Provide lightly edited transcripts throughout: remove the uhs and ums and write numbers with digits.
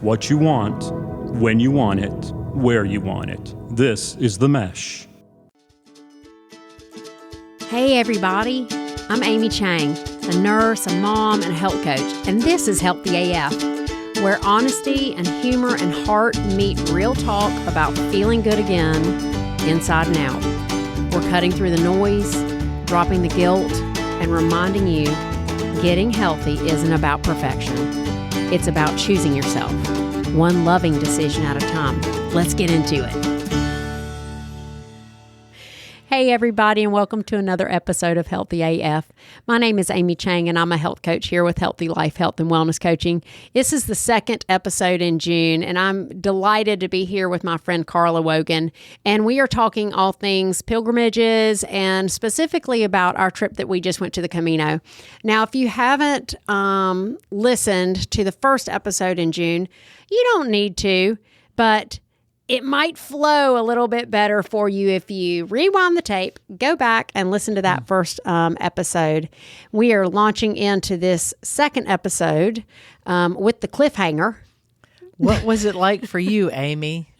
What you want, when you want it, where you want it. This is The Mesh. Hey everybody, I'm Amy Chang, a nurse, a mom, and a health coach, and this is Healthy AF, where honesty and humor and heart meet real talk about feeling good again, inside and out. We're cutting through the noise, dropping the guilt, and reminding you getting healthy isn't about perfection. It's about choosing yourself, one loving decision at a time. Let's get into it. Hey everybody, and welcome to another episode of Healthy AF. My name is Amy Chang, and I'm a health coach here with Healthy Life, Health and Wellness Coaching. This is the second episode in June, and I'm delighted to be here with my friend Karla Woggon, and we are talking all things pilgrimages and specifically about our trip that we just went to the Camino. Now, if you haven't listened to the first episode in June, you don't need to, but it might flow a little bit better for you if you rewind the tape, go back and listen to that first episode. We are launching into this second episode with the cliffhanger. What was it like for you, Amy?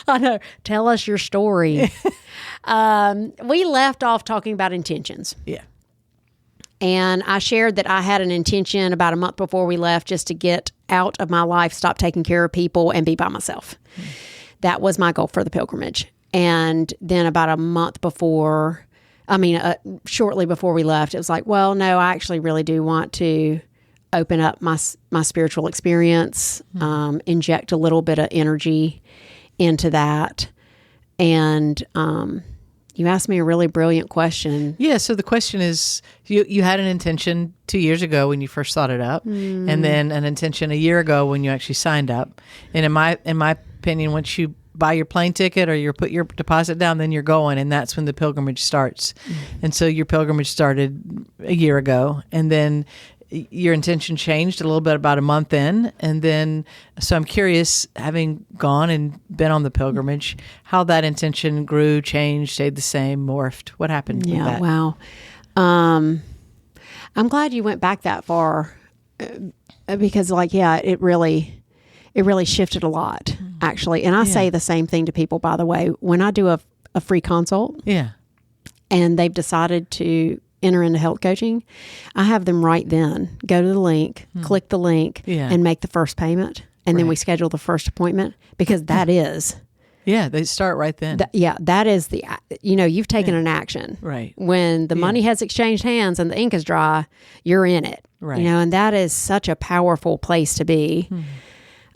I know. Tell us your story. We left off talking about intentions. Yeah. And I shared that I had an intention about a month before we left just to get out of my life, stop taking care of people, and be by myself. That was my goal for the pilgrimage. And then about a month before, shortly before we left, it was like, well, no, I actually really do want to open up my spiritual experience, inject a little bit of energy into that. And you asked me a really brilliant question. Yeah, so the question is, you had an intention 2 years ago when you first thought it up, and then an intention a year ago when you actually signed up. And in my opinion, once you buy your plane ticket or you put your deposit down, then you're going, and that's when the pilgrimage starts. And so your pilgrimage started a year ago, and then your intention changed a little bit about a month in. And then, so I'm curious, having gone and been on the pilgrimage, how that intention grew, changed, stayed the same, morphed. What happened with that? Wow. I'm glad you went back that far because it really shifted a lot, actually. And I say the same thing to people, by the way, when I do a free consult and they've decided to enter into health coaching, I have them right then go to the link, click the link, and make the first payment. And then we schedule the first appointment because that is... Yeah, they start right then. That is you've taken an action. Right. When the money has exchanged hands and the ink is dry, you're in it. Right. And that is such a powerful place to be.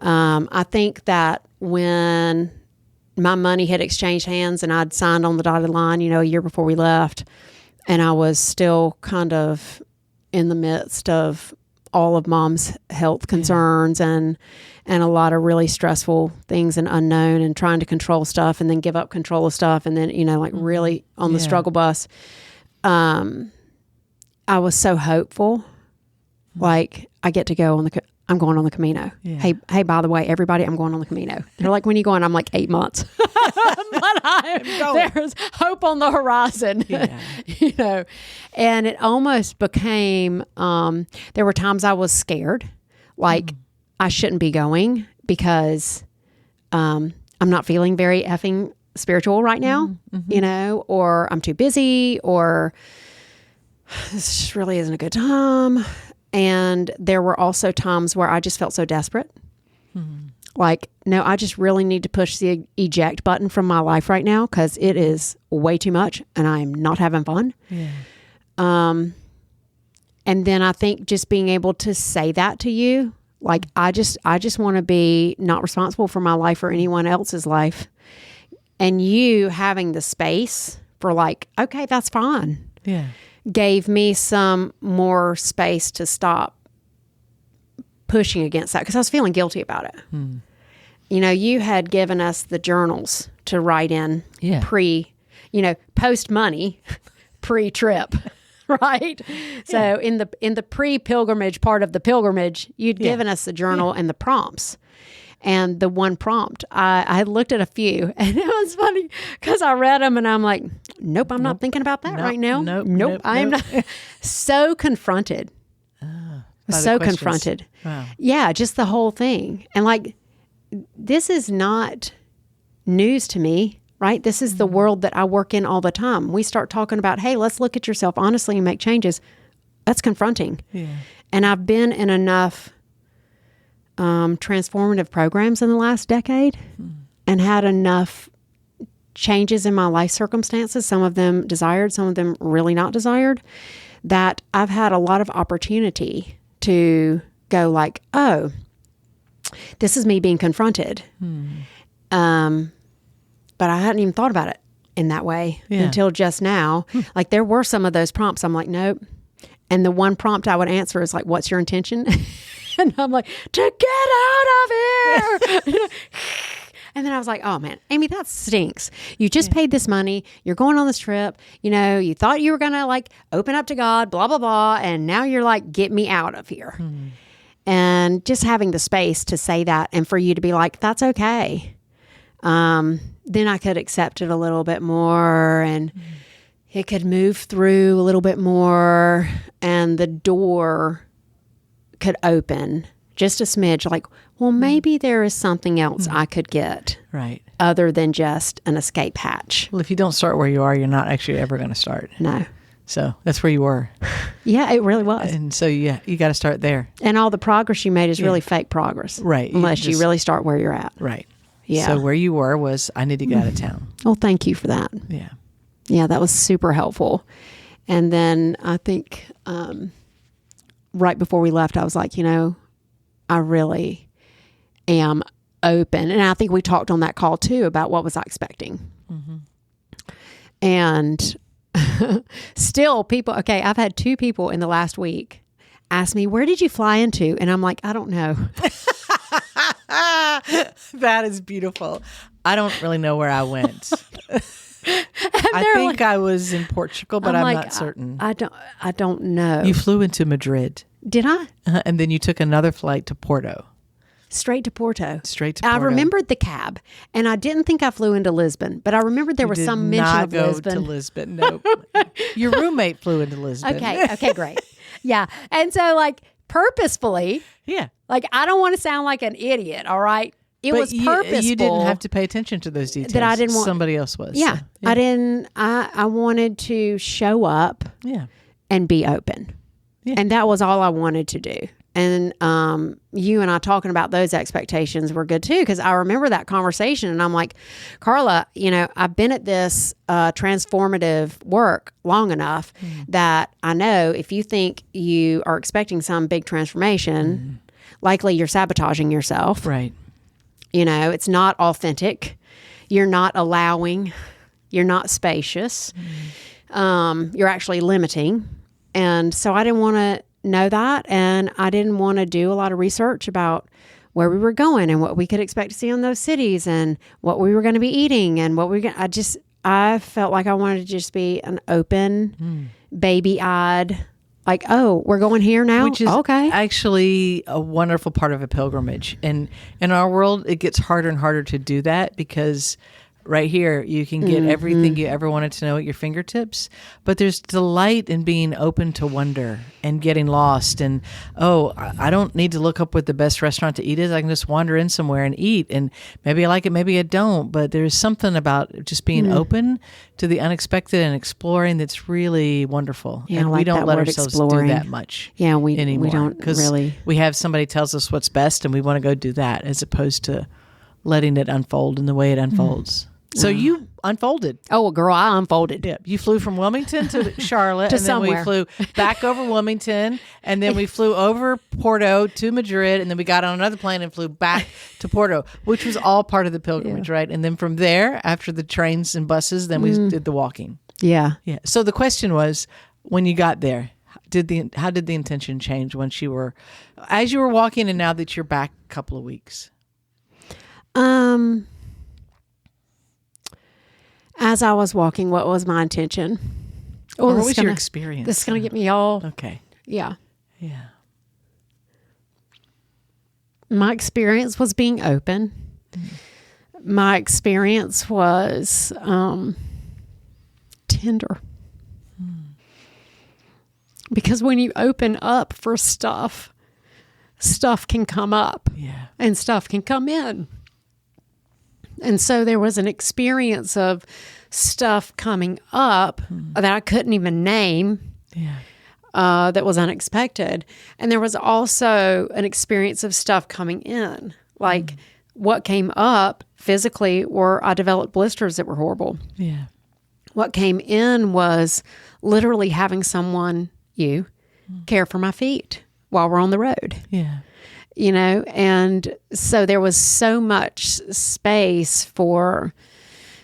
I think that when my money had exchanged hands and I'd signed on the dotted line, a year before we left, and I was still kind of in the midst of all of Mom's health concerns and a lot of really stressful things and unknown and trying to control stuff and then give up control of stuff. And then, really on the struggle bus, I was so hopeful. Like I get to go I'm going on the Camino. Yeah. Hey, by the way, everybody, I'm going on the Camino. They're like, when are you going? I'm like 8 months. But there's hope on the horizon, and it almost became, there were times I was scared, like I shouldn't be going because I'm not feeling very effing spiritual right now, or I'm too busy, or this just really isn't a good time. And there were also times where I just felt so desperate. Like, no, I just really need to push the eject button from my life right now because it is way too much and I am not having fun. Yeah. And then I think just being able to say that to you, like, I just want to be not responsible for my life or anyone else's life. And you having the space for like, okay, that's fine. Yeah. Gave me some more space to stop pushing against that because I was feeling guilty about it. You had given us the journals to write in post money, pre-trip, right? So in the pre-pilgrimage part of the pilgrimage, you'd given us the journal and the prompts. And the one prompt, I had looked at a few, and it was funny because I read them, and I'm like, nope, I'm not thinking about that right now. Nope. I am not so confronted by the so questions. confronted. Wow. Yeah, just the whole thing. And like, this is not news to me, right? This is the world that I work in all the time. We start talking about, hey, let's look at yourself honestly and make changes. That's confronting. Yeah. And I've been in enough transformative programs in the last decade and had enough changes in my life circumstances, some of them desired, some of them really not desired, that I've had a lot of opportunity to go like, oh, this is me being confronted. But I hadn't even thought about it in that way until just now. Like there were some of those prompts. I'm like, nope. And the one prompt I would answer is like, what's your intention? And I'm like, to get out of here. And then I was like, oh man, Amy, that stinks. You just paid this money. You're going on this trip. You know, you thought you were going to like open up to God, blah, blah, blah. And now you're like, get me out of here. And just having the space to say that and for you to be like, that's okay. Then I could accept it a little bit more and it could move through a little bit more and the door could open just a smidge like, well, maybe there is something else I could get Right. other than just an escape hatch. Well, if you don't start where you are, you're not actually ever going to start. No. So that's where you were. Yeah, it really was. And so, yeah, you got to start there. And all the progress you made is really fake progress. Right. Unless you just- really start where you're at. Right. Yeah. So where you were was, I need to get out of town. Well, thank you for that. Yeah. Yeah, that was super helpful. And then I think right before we left, I was like, you know, I really am open. And I think we talked on that call too about what was I expecting. And still people, okay, I've had 2 people in the last week ask me, where did you fly into? And I'm like, I don't know. That is beautiful. I don't really know where I went. I they're think like- I was in Portugal, but I'm like, not certain. I don't know. You flew into Madrid, Did I? and then you took another flight to Porto. Straight to Porto. Straight to I Porto. remembered the cab, and I didn't think I flew into Lisbon, but I remembered there was Did some mention not of go Lisbon. to Lisbon. No, your roommate flew into Lisbon. Okay, great. Yeah. And so like purposefully, Yeah, like I don't want to sound like an idiot, all right? It was purposeful. You didn't have to pay attention to those details. That I didn't want- Somebody else was. Yeah. So, I didn't I wanted to show up Yeah. and be open. Yeah. And that was all I wanted to do. And you and I talking about those expectations were good too, because I remember that conversation and I'm like, Karla, you know, I've been at this transformative work long enough that I know if you think you are expecting some big transformation, likely you're sabotaging yourself. Right. You know, it's not authentic. You're not allowing. You're not spacious. You're actually limiting. And so I didn't want to know that. And I didn't want to do a lot of research about where we were going and what we could expect to see in those cities and what we were going to be eating and what we were going to, I felt like I wanted to just be an open, baby-eyed, like, oh, we're going here now? Which is okay. actually a wonderful part of a pilgrimage. And in our world, it gets harder and harder to do that because right here, you can get everything you ever wanted to know at your fingertips. But there's delight in being open to wonder and getting lost. And, oh, I don't need to look up what the best restaurant to eat is. I can just wander in somewhere and eat. And maybe I like it, maybe I don't. But there's something about just being open to the unexpected and exploring that's really wonderful. Yeah, and I like we don't that let word, ourselves exploring. do that much. Yeah, we anymore. don't 'Cause really. we have somebody tells us what's best and we want to go do that as opposed to letting it unfold in the way it unfolds. So you unfolded. Oh, well, girl, I unfolded. Yeah, you flew from Wilmington to Charlotte, To and then we somewhere. flew back over Wilmington, and then we flew over Porto to Madrid, and then we got on another plane and flew back to Porto, which was all part of the pilgrimage, right? And then from there, after the trains and buses, then we did the walking. Yeah. Yeah. So the question was, when you got there, how did the intention change once you were, as you were walking, and now that you're back a couple of weeks? As I was walking, what was my intention? Or this what is was your gonna- experience? This is going to get me all, Okay. yeah. Yeah. My experience was being open. My experience was tender. Because when you open up for stuff, stuff can come up and stuff can come in. And so there was an experience of stuff coming up that I couldn't even name. That was unexpected. And there was also an experience of stuff coming in. Like what came up physically were I developed blisters that were horrible. What came in was literally having someone, care for my feet while we're on the road. You know, and so there was so much space for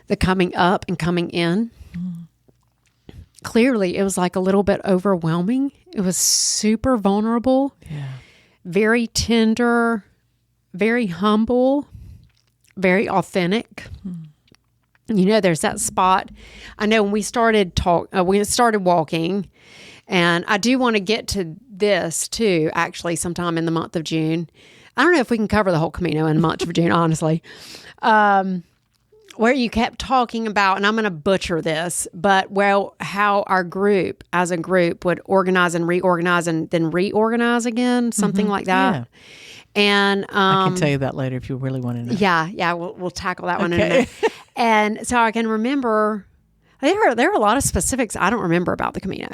the coming up and coming in. Clearly, it was like a little bit overwhelming. It was super vulnerable, very tender, very humble, very authentic. You know, there's that spot. I know when we started walking, and I do want to get to this too, actually, sometime in the month of June. I don't know if we can cover the whole Camino in the month of June, honestly. Where you kept talking about, and I'm going to butcher this, but how our group as a group would organize and reorganize and then reorganize again, something like that. Yeah. And I can tell you that later if you really want to know. Yeah, we'll tackle that one in a minute. And so I can remember there are a lot of specifics I don't remember about the Camino,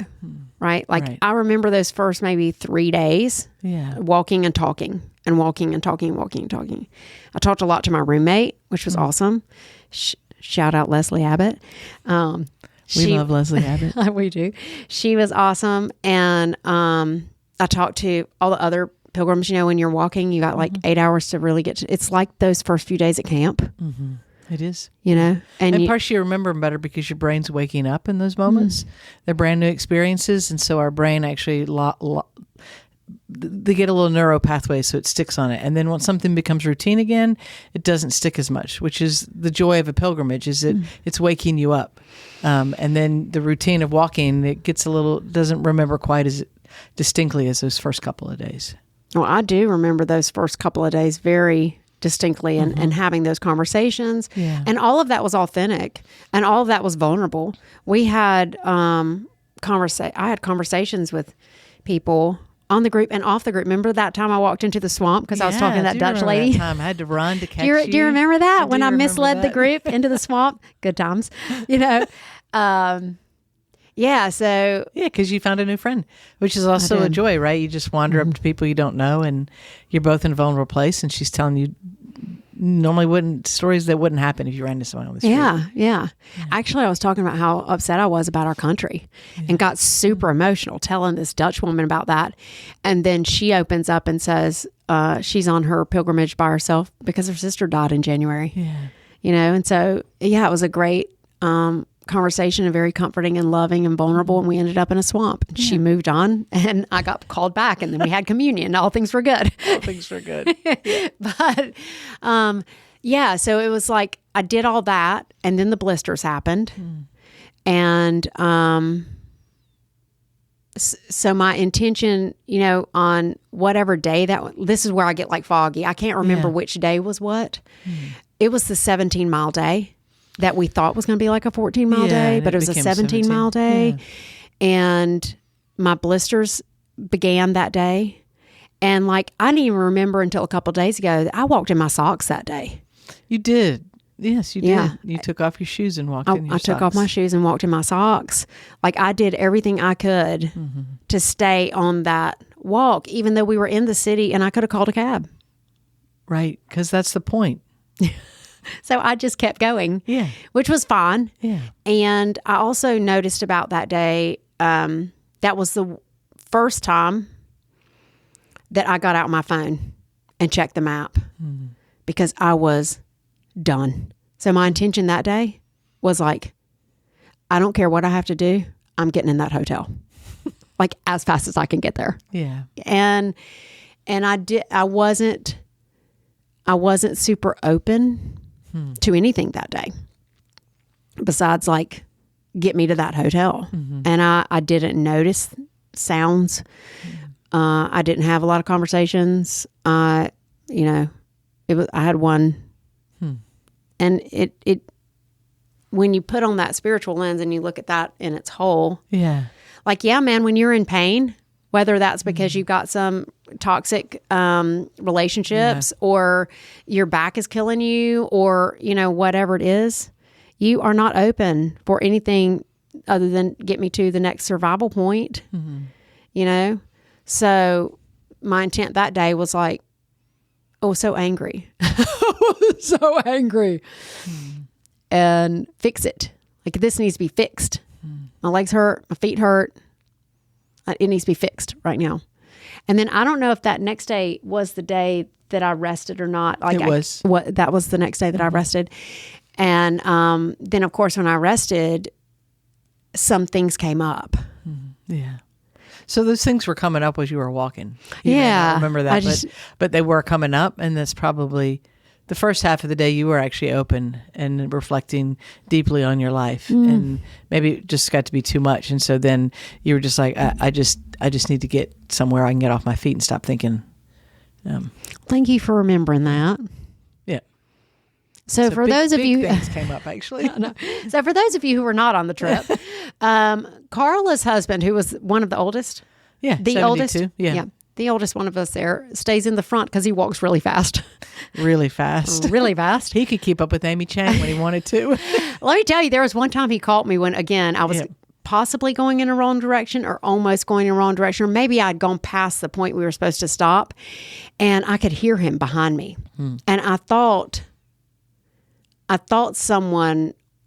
right? Like I remember those first maybe 3 days, walking and talking and walking and talking and walking and talking. I talked a lot to my roommate, which was awesome. Shout out Leslie Abbott. We love Leslie Abbott. We do. She was awesome. And I talked to all the other pilgrims. You know, when you're walking, you got like 8 hours to really get to, it's like those first few days at camp. It is. You know? And partially you remember them better because your brain's waking up in those moments. They're brand new experiences. And so our brain actually, they get a little neuro pathway, so it sticks on it. And then once something becomes routine again, it doesn't stick as much, which is the joy of a pilgrimage, is it's waking you up. And then the routine of walking, it gets doesn't remember quite as distinctly as those first couple of days. Well, I do remember those first couple of days very distinctly and having those conversations. And all of that was authentic and all of that was vulnerable. We had I had conversations with people on the group and off the group. Remember that time I walked into the swamp because I was talking to that Dutch lady? That time I had to run to catch you. Do you remember that? When I misled the group into the swamp? Good times. You know? So... Yeah, because you found a new friend, which is also a joy, right? You just wander up to people you don't know and you're both in a vulnerable place and she's telling you stories that wouldn't happen if you ran into someone on the street. Yeah. Actually, I was talking about how upset I was about our country and got super emotional telling this Dutch woman about that. And then she opens up and says she's on her pilgrimage by herself because her sister died in January. You know, and so, it was a great conversation and very comforting and loving and vulnerable. And we ended up in a swamp. And she moved on and I got called back and then we had communion. All things were good. But, so it was like I did all that and then the blisters happened. And so my intention, on whatever day this is where I get like foggy. I can't remember which day was what. It was the 17-mile day that we thought was going to be like a 14-mile day, but it was a 17-mile day. And my blisters began that day. And like, I didn't even remember until a couple of days ago that I walked in my socks that day. You did. Yes, you did. You took off your shoes and walked in your socks. I took off my shoes and walked in my socks. Like I did everything I could to stay on that walk, even though we were in the city and I could have called a cab. Right. Because that's the point. So I just kept going, which was fine. And I also noticed about that day, that was the first time that I got out my phone and checked the map because I was done. So my intention that day was like, I don't care what I have to do. I'm getting in that hotel like as fast as I can get there. And I wasn't super open to anything that day besides like get me to that hotel. And I didn't notice sounds. I didn't have a lot of conversations. I had one and it when you put on that spiritual lens and you look at that in its whole, like, man, when you're in pain, whether that's because you've got some toxic relationships, or your back is killing you, or, whatever it is, you are not open for anything other than get me to the next survival point, So my intent that day was like, so angry. So angry. And fix it. Like, this needs to be fixed. My legs hurt. My feet hurt. It needs to be fixed right now. And then I don't know if that next day was the day that I rested or not. Like, it was. That was the next day that I rested. And then, of course, when I rested, some things came up. Yeah. So those things were coming up as you were walking. You may Yeah. not remember that, but they were coming up, and that's probably the first half of the day you were actually open and reflecting deeply on your life, and maybe it just got to be too much, and so then you were just like, I just need to get somewhere I can get off my feet and stop thinking. Thank you for remembering that. Yeah. So for those of you, things came up actually. So for those of you who were not on the trip, Karla's husband, who was one of the oldest, the 72, oldest, yeah, the oldest one of us there, stays in the front because he walks really fast. Really fast. Really fast. He could keep up with Amy Chang when he wanted to. Let me tell you, there was one time he caught me when, again, I was possibly going in the wrong direction, or almost going in the wrong direction, or maybe I'd gone past the point we were supposed to stop, and I could hear him behind me. And I thought I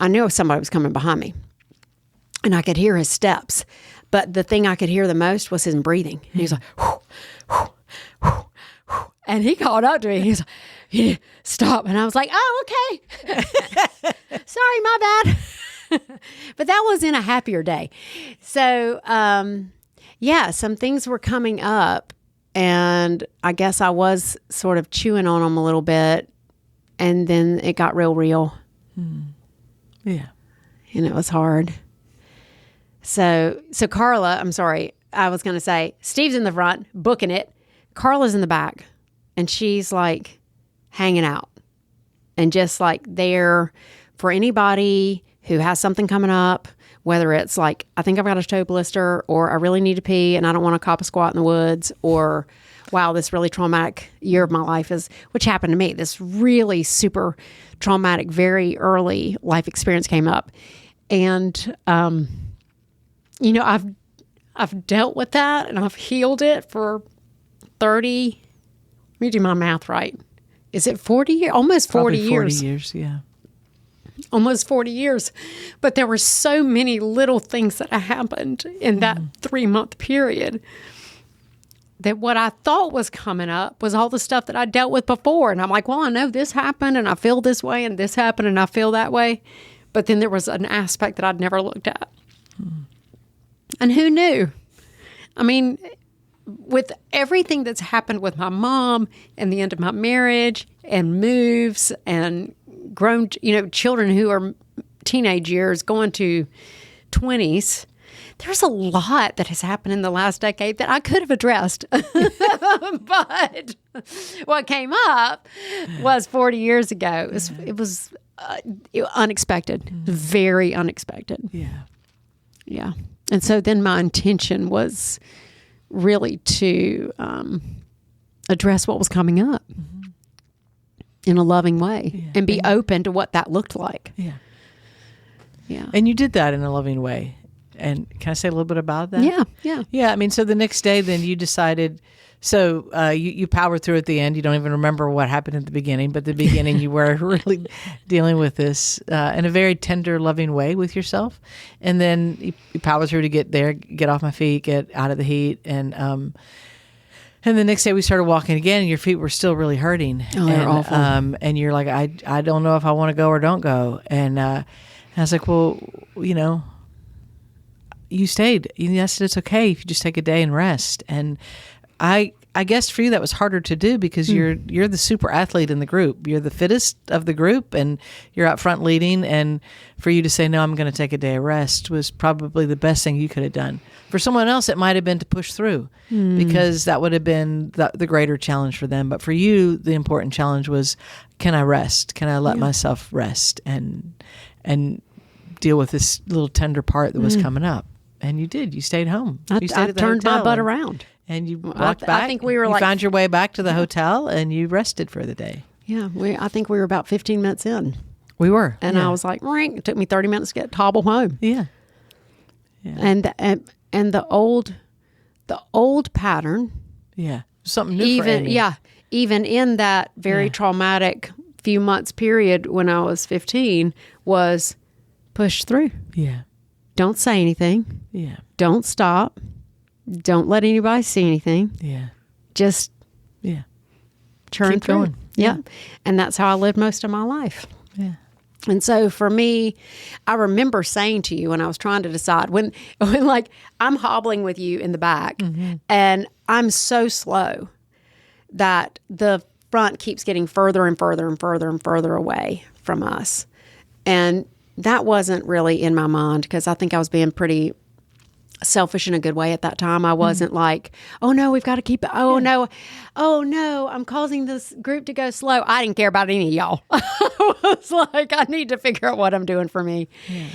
knew somebody was coming behind me, and I could hear his steps. But the thing I could hear the most was his breathing. And he was like, whoo, whoo, whoo, whoo. And he called up to me. He was like, yeah, stop. And I was like, oh, okay. Sorry, my bad. But that was in a happier day. So, some things were coming up, and I guess I was sort of chewing on them a little bit, and then it got real. Yeah. And it was hard. So Karla, I'm sorry, I was going to say, Steve's in the front, booking it. Karla's in the back, and she's like hanging out and just like there for anybody who has something coming up, whether it's like, I think I've got a toe blister, or I really need to pee and I don't want to cop a squat in the woods, or wow, this really traumatic year of my life which happened to me. This really super traumatic, very early life experience came up. And, I've dealt with that, and I've healed it for 30, let me do my math right. Is it 40 years? Almost 40 Probably 40 years, yeah. Almost 40 years. But there were so many little things that happened in that 3-month period that what I thought was coming up was all the stuff that I dealt with before. And I'm like, well, I know this happened, and I feel this way, and this happened, and I feel that way. But then there was an aspect that I'd never looked at. And who knew? I mean, with everything that's happened with my mom and the end of my marriage and moves and grown, children who are teenage years going to 20s, there's a lot that has happened in the last decade that I could have addressed. But what came up was 40 years ago. It was unexpected, very unexpected. Yeah. And so then my intention was really to address what was coming up in a loving way and be open to what that looked like. Yeah. And you did that in a loving way. And can I say a little bit about that? Yeah. Yeah, I mean, so the next day then you decided, you powered through at the end. You don't even remember what happened at the beginning, but the beginning you were really dealing with this in a very tender, loving way with yourself. And then you powered through to get there, get off my feet, get out of the heat. And the next day we started walking again, and your feet were still really hurting. Oh, they're awful. And you're like, I don't know if I want to go or don't go. And I was like, well, you stayed. I said, it's okay if you just take a day and rest. And I guess for you that was harder to do because you're the super athlete in the group. You're the fittest of the group, and you're out front leading. And for you to say, no, I'm going to take a day of rest was probably the best thing you could have done. For someone else, it might have been to push through because that would have been the greater challenge for them. But for you, the important challenge was, can I rest? Can I let myself rest and deal with this little tender part that was coming up? And you did. You stayed home. I turned my butt around. and you walked back. I think we were you like, found your way back to the hotel, and you rested for the day. yeah, I think we were about 15 minutes in. We were. And yeah. I was like, ring. It took me 30 minutes to hobble home. Yeah. And the old pattern, Yeah. Something new for Amy. even in that very traumatic few months period when I was 15, was push through. Yeah. Don't say anything. Yeah. Don't stop. Don't let anybody see anything. Yeah. Just churn Keep through. going. Yeah. And that's how I lived most of my life. Yeah. And so for me, I remember saying to you when I was trying to decide, when like I'm hobbling with you in the back and I'm so slow that the front keeps getting further and further and further and further away from us. And that wasn't really in my mind because I think I was being pretty selfish in a good way at that time. I wasn't like, oh no, we've got to keep it. Oh no, I'm causing this group to go slow. I didn't care about any of y'all. I was like, I need to figure out what I'm doing for me. Yeah.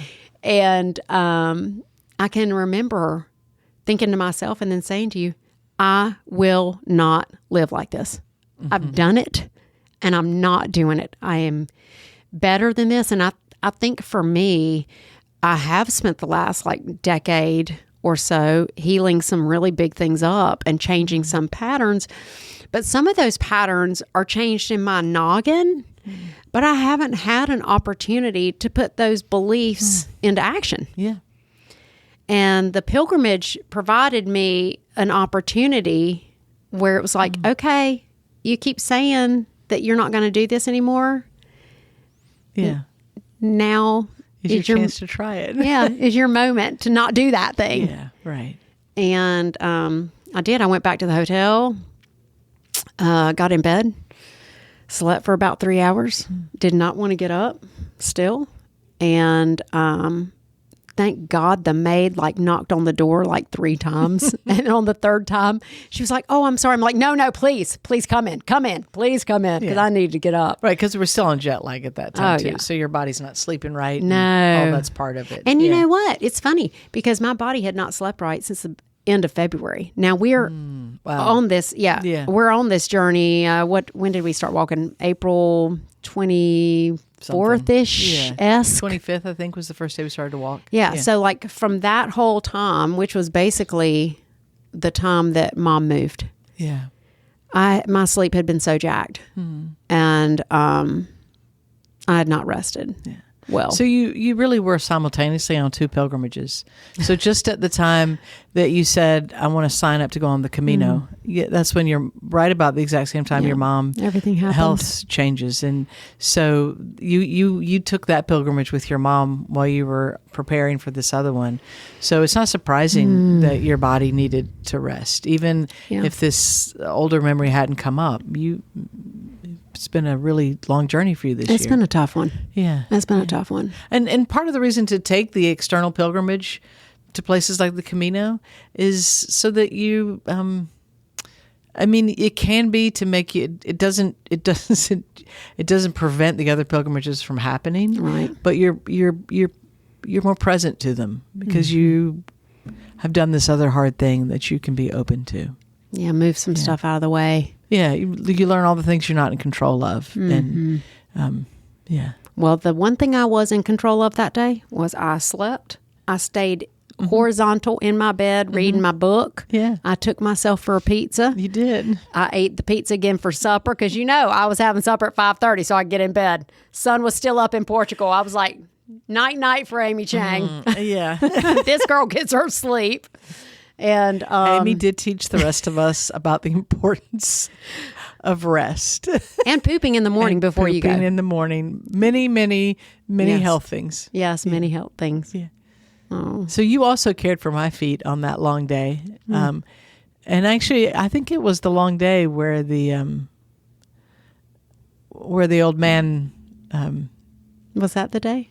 And I can remember thinking to myself and then saying to you, I will not live like this. I've done it and I'm not doing it. I am better than this. And I think for me, I have spent the last like decade or so healing some really big things up and changing some patterns. But some of those patterns are changed in my noggin, but I haven't had an opportunity to put those beliefs into action. Yeah. And the pilgrimage provided me an opportunity where it was like, okay, you keep saying that you're not going to do this anymore. Yeah. Now is your chance to try it. is your moment to not do that thing. Yeah, right. And I did. I went back to the hotel, got in bed, slept for about 3 hours, did not want to get up still. And thank God the maid like knocked on the door like 3 times. And on the 3rd time, she was like, oh, I'm sorry. I'm like, no, please come in, please come in. Because I need to get up. Right, because we're still on jet lag at that time, too. Yeah. So your body's not sleeping right. No. And all that's part of it. And you know what? It's funny because my body had not slept right since the end of February. Now we're on this. Yeah. We're on this journey. When did we start walking? April 24th-ish. 25th, I think, was the first day we started to walk. Yeah. So like from that whole time, which was basically the time that Mom moved. Yeah. My sleep had been so jacked, and I had not rested. Yeah. Well, so you really were simultaneously on 2 pilgrimages. So just at the time that you said, I want to sign up to go on the Camino, that's when you're right about the exact same time your mom everything happened. Health changes. And so you took that pilgrimage with your mom while you were preparing for this other one. So it's not surprising that your body needed to rest. Even if this older memory hadn't come up, it's been a really long journey for you this year. It's been a tough one. Yeah. It's been a tough one. And part of the reason to take the external pilgrimage to places like the Camino is so that you, it can be to make you, it doesn't prevent the other pilgrimages from happening. Right. But you're more present to them because you have done this other hard thing that you can be open to. Yeah. Move some stuff out of the way. Yeah, you learn all the things you're not in control of. And, Well, the one thing I was in control of that day was I slept. I stayed horizontal in my bed reading my book. Yeah. I took myself for a pizza. You did. I ate the pizza again for supper because, I was having supper at 5:30 so I could get in bed. Sun was still up in Portugal. I was like, night for Amy Chang. Yeah. This girl gets her sleep. And Amy did teach the rest of us about the importance of rest and pooping in the morning before you go. Pooping in the morning, many health things. Yes, many health things. Yeah. Oh. So you also cared for my feet on that long day, and actually, I think it was the long day where the old man. Was that the day?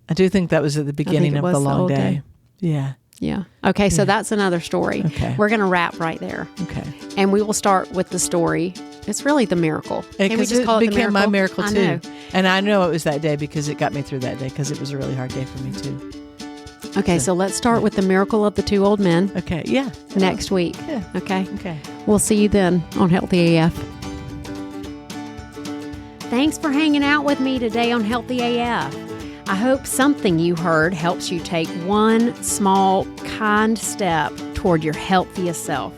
I do think that was at the beginning of the long day. Yeah. Yeah. Okay, so that's another story. Okay. We're going to wrap right there. Okay. And we will start with the story. It's really the miracle. Can we just call it the miracle? My miracle too. I know. And I know it was that day because it got me through that day because it was a really hard day for me too. Okay, so let's start with the miracle of the two old men Okay. Yeah. next week. Yeah. Okay? Okay. We'll see you then on Healthy AF. Thanks for hanging out with me today on Healthy AF. I hope something you heard helps you take one small, kind step toward your healthiest self.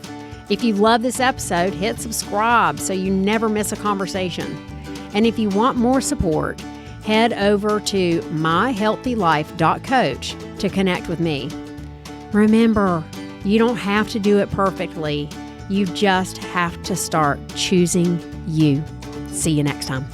If you love this episode, hit subscribe so you never miss a conversation. And if you want more support, head over to myhealthylife.coach to connect with me. Remember, you don't have to do it perfectly. You just have to start choosing you. See you next time.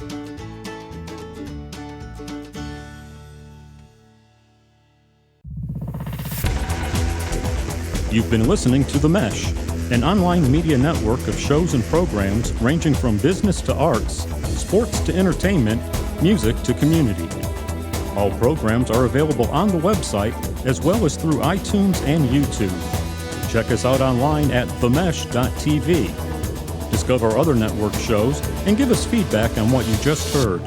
You've been listening to The Mesh, an online media network of shows and programs ranging from business to arts, sports to entertainment, music to community. All programs are available on the website as well as through iTunes and YouTube. Check us out online at themesh.tv. Discover other network shows and give us feedback on what you just heard.